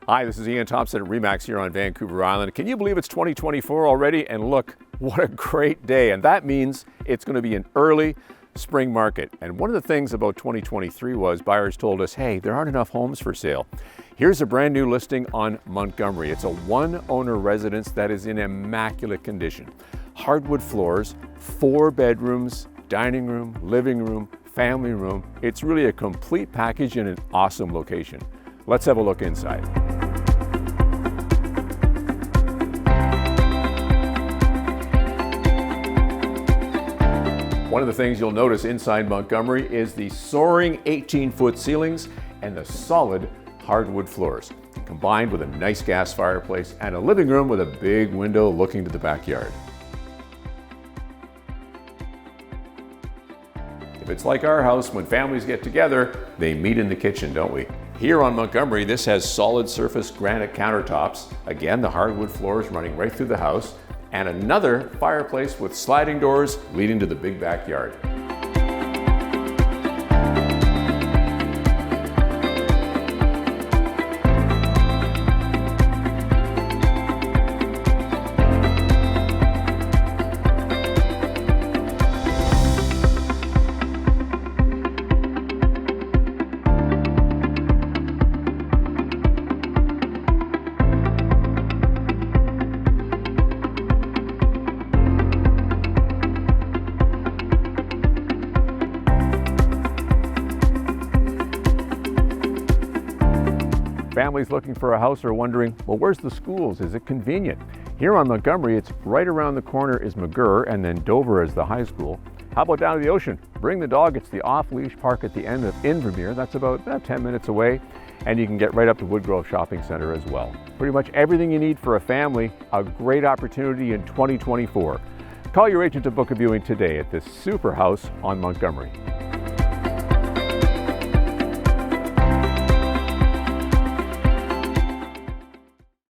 Hi, this is Ian Thompson at RE/MAX here on Vancouver Island. Can you believe it's 2024 already? And look, what a great day. And that means it's going to be an early spring market. And one of the things about 2023 was buyers told us, hey, there aren't enough homes for sale. Here's a brand new listing on Montgomery. It's a one-owner residence that is in immaculate condition. Hardwood floors, 4 bedrooms, dining room, living room, family room. It's really a complete package in an awesome location. Let's have a look inside. One of the things you'll notice inside Montgomery is the soaring 18-foot ceilings and the solid hardwood floors, combined with a nice gas fireplace and a living room with a big window looking to the backyard. If it's like our house, when families get together, they meet in the kitchen, don't we? Here on Montgomery, this has solid surface granite countertops. Again, the hardwood floors running right through the house, and another fireplace with sliding doors leading to the big backyard. Families looking for a house are wondering, well, where's the schools? Is it convenient? Here on Montgomery, it's right around the corner is McGurr, and then Dover is the high school. How about down to the ocean? Bring the dog. It's the off-leash park at the end of Invermere. That's about 10 minutes away, and you can get right up to Woodgrove Shopping Center as well. Pretty much everything you need for a family, a great opportunity in 2024. Call your agent to book a viewing today at this super house on Montgomery.